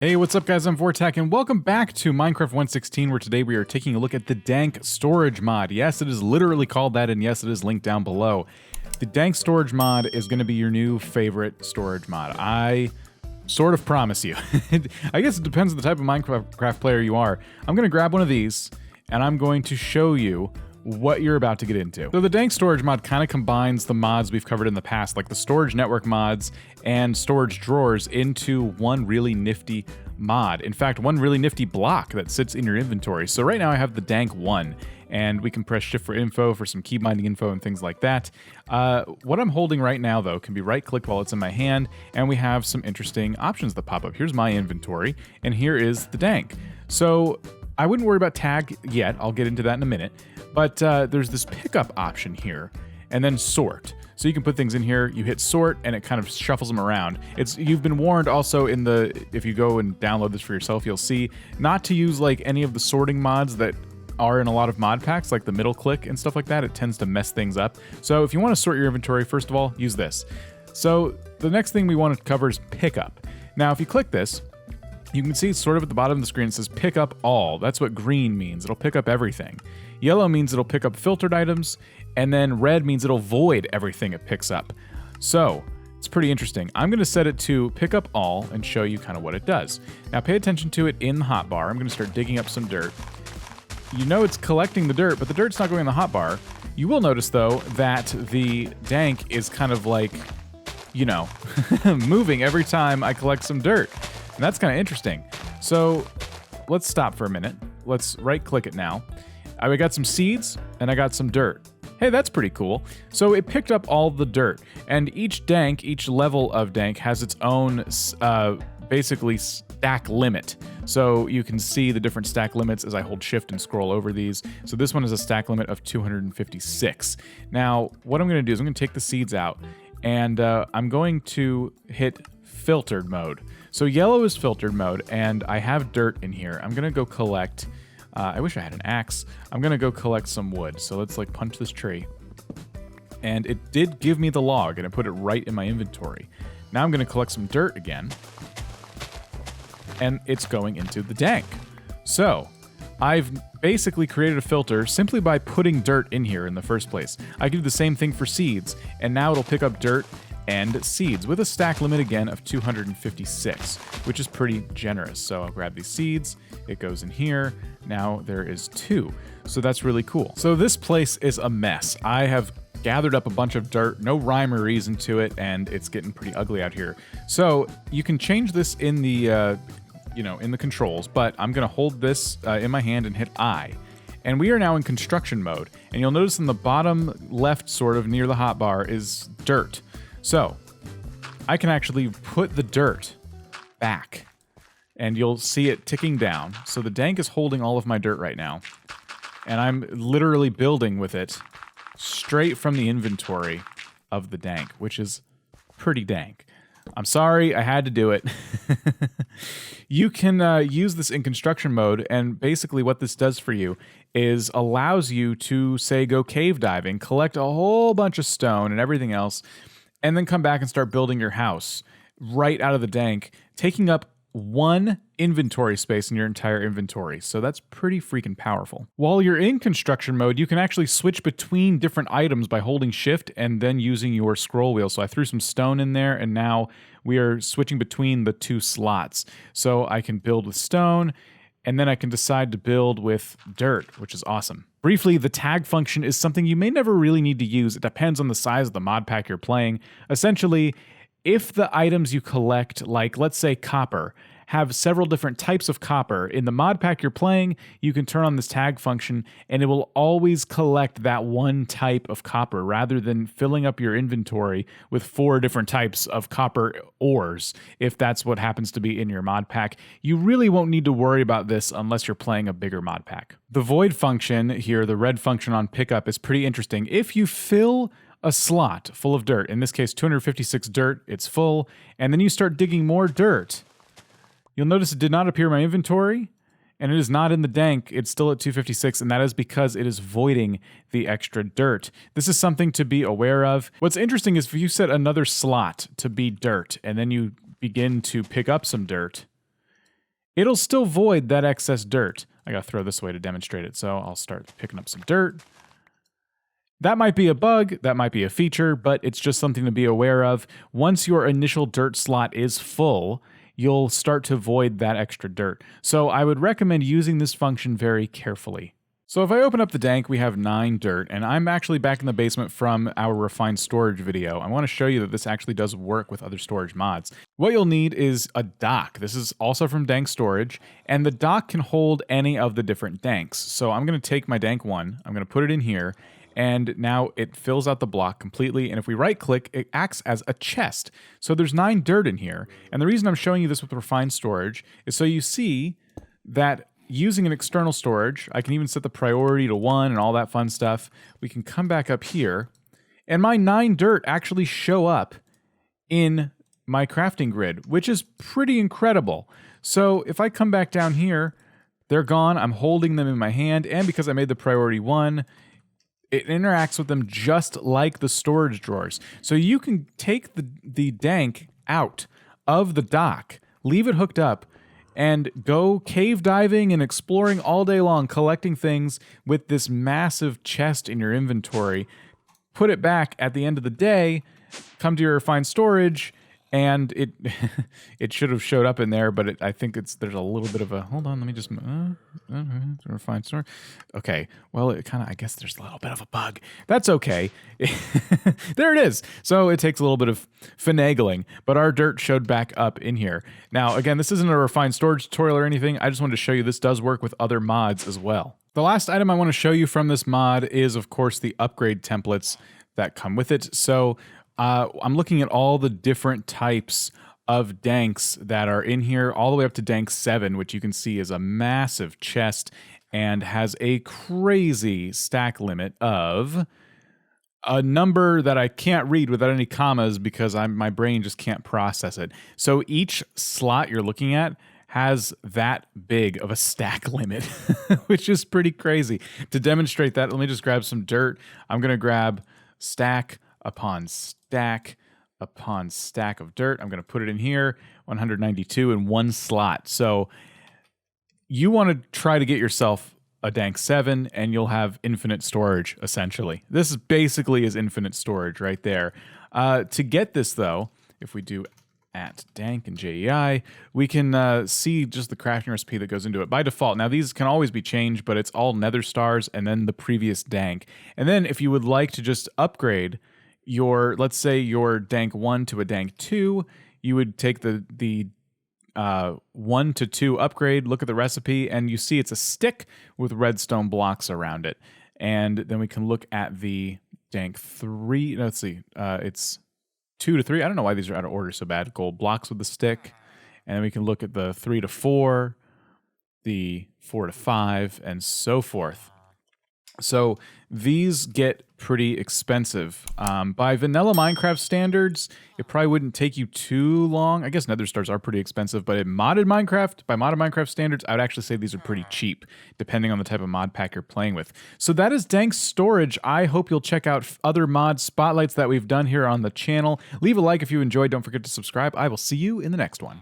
Hey, what's up guys, I'm vortac and welcome back to Minecraft 1.16 where today we are taking a look at the Dank Storage mod. Yes, it is literally called that, and yes, it is linked down below. The Dank Storage mod is going to be your new favorite storage mod. I sort of promise you. I guess it depends on the type of Minecraft player you are. I'm going to grab one of these and I'm going to show you what you're about to get into. So the Dank Storage mod kind of combines the mods we've covered in the past, like the storage network mods and storage drawers, into one really nifty mod. In fact, one really nifty block that sits in your inventory. So right now I have the Dank 1, and we can press shift for info for some key binding info and things like that. What I'm holding right now, though, can be right-clicked while it's in my hand, and we have some interesting options that pop up. Here's my inventory, and here is the Dank. So I wouldn't worry about tag yet. I'll get into that in a minute. But there's this pickup option here, and then sort. So you can put things in here, you hit sort, and it kind of shuffles them around. You've been warned also if you go and download this for yourself, you'll see not to use like any of the sorting mods that are in a lot of mod packs, like the middle click and stuff like that. It tends to mess things up. So if you want to sort your inventory, first of all, use this. So the next thing we want to cover is pickup. Now, if you click this, you can see sort of at the bottom of the screen, it says pick up all. That's what green means. It'll pick up everything. Yellow means it'll pick up filtered items, and then red means it'll void everything it picks up. So it's pretty interesting. I'm going to set it to pick up all and show you kind of what it does. Now pay attention to it in the hotbar. I'm going to start digging up some dirt. You know it's collecting the dirt, but the dirt's not going in the hotbar. You will notice, though, that the Dank is kind of like, you know, moving every time I collect some dirt. And that's kind of interesting. So let's stop for a minute. Let's right-click it now. I got some seeds, and I got some dirt. Hey, that's pretty cool. So it picked up all the dirt, and each Dank, each level of Dank has its own, basically, stack limit. So you can see the different stack limits as I hold shift and scroll over these. So this one is a stack limit of 256. Now, what I'm going to do is I'm going to take the seeds out, and I'm going to hit filtered mode. So yellow is filtered mode, and I have dirt in here. I'm gonna go collect, I wish I had an axe. I'm gonna go collect some wood. So let's like punch this tree. And it did give me the log, and it put it right in my inventory. Now I'm gonna collect some dirt again, and it's going into the Dank. So I've basically created a filter simply by putting dirt in here in the first place. I can do the same thing for seeds, and now it'll pick up dirt and seeds with a stack limit again of 256, which is pretty generous. So I'll grab these seeds, it goes in here. Now there is 2. So that's really cool. So this place is a mess. I have gathered up a bunch of dirt, no rhyme or reason to it, and it's getting pretty ugly out here. So you can change this in the, in the controls, but I'm gonna hold this in my hand and hit I. And we are now in construction mode. And you'll notice in the bottom left, sort of near the hotbar, is dirt. So I can actually put the dirt back, and you'll see it ticking down. So the Dank is holding all of my dirt right now, and I'm literally building with it straight from the inventory of the Dank, which is pretty dank. I'm sorry, I had to do it. You can use this in construction mode, and basically what this does for you is allows you to, say, go cave diving, collect a whole bunch of stone and everything else, and then come back and start building your house right out of the Dank, taking up 1 inventory space in your entire inventory. So that's pretty freaking powerful. While you're in construction mode, you can actually switch between different items by holding shift and then using your scroll wheel. So I threw some stone in there, and now we are switching between the 2 slots. So I can build with stone, and then I can decide to build with dirt, which is awesome. Briefly, the tag function is something you may never really need to use. It depends on the size of the mod pack you're playing. Essentially, if the items you collect, like let's say copper, have several different types of copper, in the mod pack you're playing, you can turn on this tag function, and it will always collect that one type of copper, rather than filling up your inventory with 4 different types of copper ores, if that's what happens to be in your mod pack. You really won't need to worry about this unless you're playing a bigger mod pack. The void function here, the red function on pickup, is pretty interesting. If you fill a slot full of dirt, in this case 256 dirt, it's full, and then you start digging more dirt, you'll notice it did not appear in my inventory, and it is not in the Dank. It's still at 256, and that is because it is voiding the extra dirt. This is something to be aware of. What's interesting is if you set another slot to be dirt, and then you begin to pick up some dirt, it'll still void that excess dirt. I gotta throw this away to demonstrate it, so I'll start picking up some dirt. That might be a bug, that might be a feature, but it's just something to be aware of. Once your initial dirt slot is full, you'll start to void that extra dirt. So I would recommend using this function very carefully. So if I open up the dank, we have 9 dirt, and I'm actually back in the basement from our refined storage video. I want to show you that this actually does work with other storage mods. What you'll need is a dock. This is also from Dank Storage, and the dock can hold any of the different danks. So I'm going to take my dank 1, I'm going to put it in here, and now it fills out the block completely, and if we right-click, it acts as a chest. So there's 9 dirt in here, and the reason I'm showing you this with refined storage is so you see that using an external storage, I can even set the priority to 1 and all that fun stuff. We can come back up here, and my 9 dirt actually show up in my crafting grid, which is pretty incredible. So if I come back down here, they're gone. I'm holding them in my hand, and because I made the priority 1, it interacts with them just like the storage drawers. So you can take the dank out of the dock, leave it hooked up, and go cave diving and exploring all day long, collecting things with this massive chest in your inventory. Put it back at the end of the day, come to your refined storage, and it it should have showed up in there, but I think there's a little bit of a, hold on, let me just, refined storage. Okay, well, I guess there's a little bit of a bug. That's okay. There it is. So it takes a little bit of finagling, but our dirt showed back up in here. Now, again, this isn't a refined storage tutorial or anything. I just wanted to show you this does work with other mods as well. The last item I want to show you from this mod is, of course, the upgrade templates that come with it. So I'm looking at all the different types of danks that are in here, all the way up to dank 7, which you can see is a massive chest and has a crazy stack limit of a number that I can't read without any commas because my brain just can't process it. So each slot you're looking at has that big of a stack limit, which is pretty crazy. To demonstrate that, let me just grab some dirt. I'm going to grab stack upon stack upon stack of dirt. I'm going to put it in here, 192 in one slot. So you want to try to get yourself a dank 7 and you'll have infinite storage, essentially. This is basically is infinite storage right there. To get this, though, if we do @dank and JEI, we can see just the crafting recipe that goes into it by default. Now, these can always be changed, but it's all nether stars and then the previous dank. And then if you would like to just upgrade your, let's say your dank 1 to a dank 2, you would take the 1 to 2 upgrade, look at the recipe, and you see it's a stick with redstone blocks around it. And then we can look at the dank 3. Let's see, it's 2 to 3. I don't know why these are out of order so bad. Gold blocks with the stick. And then we can look at the 3 to 4, the 4 to 5, and so forth. So these get pretty expensive. By vanilla Minecraft standards, it probably wouldn't take you too long. I guess nether stars are pretty expensive, but in modded Minecraft, by modded Minecraft standards, I would actually say these are pretty cheap, depending on the type of mod pack you're playing with. So that is Dank Storage. I hope you'll check out other mod spotlights that we've done here on the channel. Leave a like if you enjoyed. Don't forget to subscribe. I will see you in the next one.